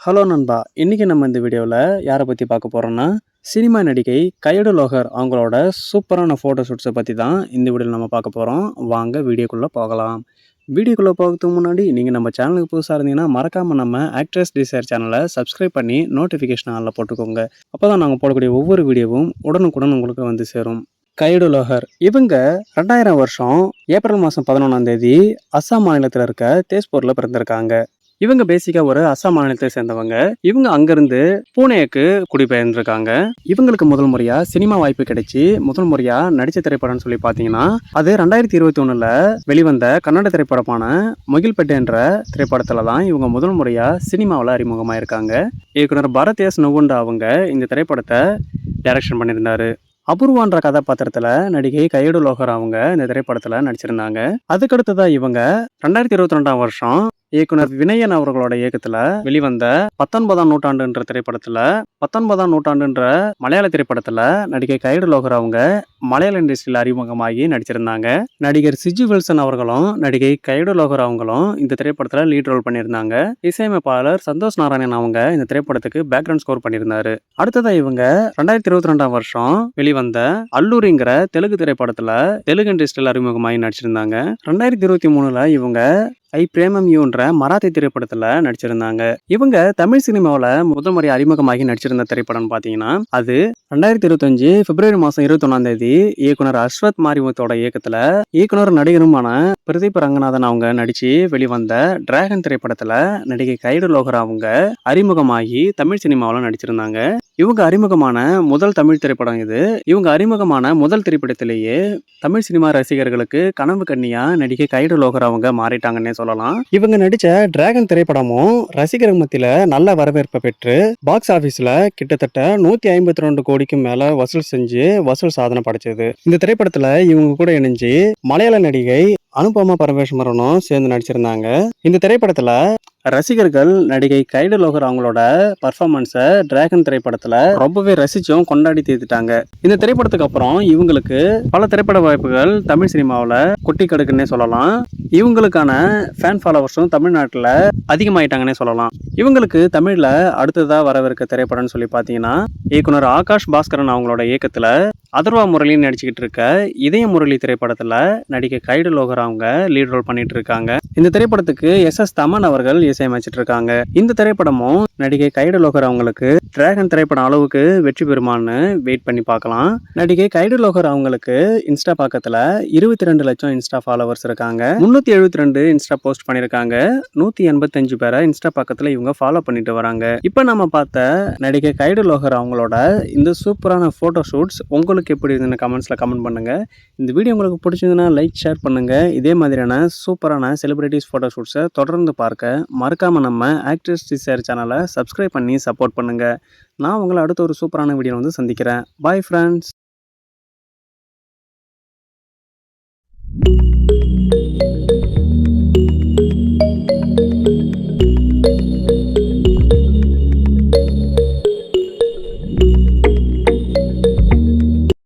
Hello நண்பா! இன்னைக்கு நம்ம இந்த வீடியோல யார பத்தி பார்க்க போறோம்னா, சினிமா நடிகை கையடு லோஹர் அவங்களோட சூப்பரான ஃபோட்டோ ஷூட்ஸ பத்தி தான் இந்த வீடியோல நம்ம பார்க்க போறோம். வாங்க வீடியோக்குள்ள போகலாம். வீடியோக்குள்ள போகறதுக்கு முன்னாடி நீங்க நம்ம சேனலுக்கு புதுசா இருந்தீங்கன்னா, மறக்காம நம்ம ஆக்ட்ரஸ் டிசைர் சேனல சப்ஸ்கிரைப் பண்ணி நோட்டிஃபிகேஷன் ஆல்ல போட்டுக்கோங்க. அப்பதான் நாங்க போடக்கூடிய ஒவ்வொரு வீடியோவும் உடனுக்குடன் உங்களுக்கு வந்து சேரும். கையடு லோஹர் இவங்க 2000 வருஷம் ஏப்ரல் மாதம் 11ஆம் தேதி அஸ்ஸாம் மாநிலத்தில இருக்க தேஸ்பூர்ல பிறந்திருக்காங்க. இவங்க பேசிக்கா ஒரு அஸ்ஸாம் மாநிலத்தை சேர்ந்தவங்க. இவங்க அங்கிருந்து பூனேக்கு குடிபெயர்ந்திருக்காங்க. இவங்களுக்கு முதல் முறையா சினிமா வாய்ப்பு கிடைச்சு முதல் முறையா நடிச்ச திரைப்படம்னு சொல்லி பார்த்தீங்கன்னா, அது 2021ல வெளிவந்த கன்னட திரைப்படமான முகில்பெட்டு என்ற திரைப்படத்துல தான் இவங்க முதல் முறையா சினிமாவில் அறிமுகமாயிருக்காங்க. இயக்குனர் பரத் எஸ் நுவுண்டா அவங்க இந்த திரைப்படத்தை டைரக்ஷன் பண்ணியிருந்தாரு. அபூர்வான்ற கதாபாத்திரத்துல நடிகை கையடு லோஹர் அவங்க இந்த திரைப்படத்துல நடிச்சிருந்தாங்க. அதுக்கடுத்ததா இவங்க 2022ஆம் வருஷம் இயக்குனர் வினயன் அவர்களோட இயக்கத்துல வெளிவந்த 19ஆம் நூற்றாண்டுன்ற திரைப்படத்துல 19ஆம் நூற்றாண்டுன்ற மலையாள திரைப்படத்துல நடிகை கையடு லோஹர் அவங்க மலையாள இண்டஸ்ட்ரியில அறிமுகமாகி நடிச்சிருந்தாங்க. நடிகர் சிஜு வில்சன் அவர்களும் நடிகை கையடு லோஹர் அவங்களும் இந்த திரைப்படத்துல லீட் ரோல் பண்ணியிருந்தாங்க. இசையமைப்பாளர் சந்தோஷ் நாராயணன் அவங்க இந்த திரைப்படத்துக்கு பேக்ரவுண்ட் ஸ்கோர் பண்ணியிருந்தாரு. அடுத்ததா இவங்க 2022ஆம் வருஷம் வெளிவந்த அல்லூரிங்கிற தெலுங்கு திரைப்படத்துல தெலுங்கு இண்டஸ்ட்ரியில் அறிமுகமாகி நடிச்சிருந்தாங்க. 2023ல இவங்க ஐ பிரேமம் யூன்ற மராத்தி திரைப்படத்துல நடிச்சிருந்தாங்க. இவங்க தமிழ் சினிமாவில் முதல் முறை அறிமுகமாகி நடிச்சிருந்த திரைப்படம் பார்த்தீங்கன்னா, அது 2025 பிப்ரவரி மாதம் 21ஆம் தேதி இயக்குனர் அஸ்வத் மாரிமுத்தோட இயக்கத்துல இயக்குனர் நடிகருமான பிரதீப் ரங்கநாதன் அவங்க நடிச்சு வெளிவந்த டிராகன் திரைப்படத்துல நடிகை கைடு லோஹர் அவங்க அறிமுகமாகி தமிழ் சினிமாவில் நடிச்சிருந்தாங்க. இவங்க அறிமுகமான முதல் தமிழ் திரைப்படம் இது. இவங்க அறிமுகமான முதல் திரைப்படத்திலேயே தமிழ் சினிமா ரசிகர்களுக்கு கனவு கண்ணியா நடிகை கைடு லோஹர் அவங்க மாறிட்டாங்கன்னே சொல்லலாம். இவங்க நடிச்ச டிராகன் திரைப்படமும் ரசிகர் மத்தியில நல்ல வரவேற்பை பெற்று பாக்ஸ் ஆபீஸ்ல கிட்டத்தட்ட 152 கோடிக்கும் மேல வசூல் செஞ்சு வசூல் சாதனை படைச்சது. இந்த திரைப்படத்துல இவங்க கூட இணைஞ்சு மலையாள நடிகை அனுபமா பரமேஸ்வரனும் சேர்ந்து நடிச்சிருந்தாங்க. இந்த திரைப்படத்துல ரசிகர்கள் நடிகை கைடு லோஹர் அவங்களோட பர்ஃபார்மன்ஸை டிராகன் திரைப்படத்துல ரொம்பவே ரசிச்சும் கொண்டாடி தீர்த்துட்டாங்க. இந்த திரைப்படத்துக்கு அப்புறம் இவங்களுக்கு பல திரைப்பட வாய்ப்புகள் தமிழ் சினிமாவில் கொட்டி கடுக்குன்னே சொல்லலாம். இவங்களுக்கான ஃபேன் ஃபாலோவர்ஸும் தமிழ்நாட்டில் அதிகமாயிட்டாங்கன்னே சொல்லலாம். இவங்களுக்கு தமிழ்ல அடுத்ததா வரவிருக்க திரைப்படம்னு சொல்லி பார்த்தீங்கன்னா, இயக்குனர் ஆகாஷ் பாஸ்கரன் அவங்களோட இயக்கத்துல அதர்வா முரளி நடிச்சுக்கிட்டு இருக்க இதய முரளி திரைப்படத்துல நடிகை கைடு லோஹர் அவங்க லீட் ரோல் பண்ணிட்டு இருக்காங்க. இந்த திரைப்படத்துக்கு எஸ் தமன் அவர்கள் இசையமைச்சிட்டு இருக்காங்க. இந்த திரைப்படமும் நடிகை கைடு லோஹர் அவங்களுக்கு டிராகன் திரைப்படம் அளவுக்கு வெற்றி பெறுமான்னு வெயிட் பண்ணி பார்க்கலாம். நடிகை கைடு லோஹர் அவங்களுக்கு இன்ஸ்டா பக்கத்துல 22 லட்சம் இன்ஸ்டா ஃபாலோவர்ஸ் இருக்காங்க. 372 இன்ஸ்டா போஸ்ட் பண்ணிருக்காங்க. 185 பேரை இன்ஸ்டா பக்கத்துல இவங்க ஃபாலோ பண்ணிட்டு வராங்க. இப்ப நம்ம பார்த்த நடிகை கைடு லோஹர் அவங்களோட இந்த சூப்பரான போட்டோ ஷூட்ஸ் உங்களுக்கு எப்படி இருந்துன்னு கமெண்ட்ஸ்ல கமெண்ட் பண்ணுங்க. இந்த வீடியோ உங்களுக்கு பிடிச்சிருந்ததுன்னா லைக் ஷேர் பண்ணுங்க. இதே மாதிரியான சூப்பரான செலிபிரிட்டிஸ் போட்டோ ஷூட்ஸை தொடர்ந்து பார்க்க மறக்காம நம்ம ஆக்ட்ரஸ் டிசைர் சேனலை சப்ஸ்கிரைப் பண்ணி சப்போர்ட் பண்ணுங்க. நான் உங்களை அடுத்த ஒரு சூப்பரான வீடியோ வந்து சந்திக்கிறேன். Bye friends.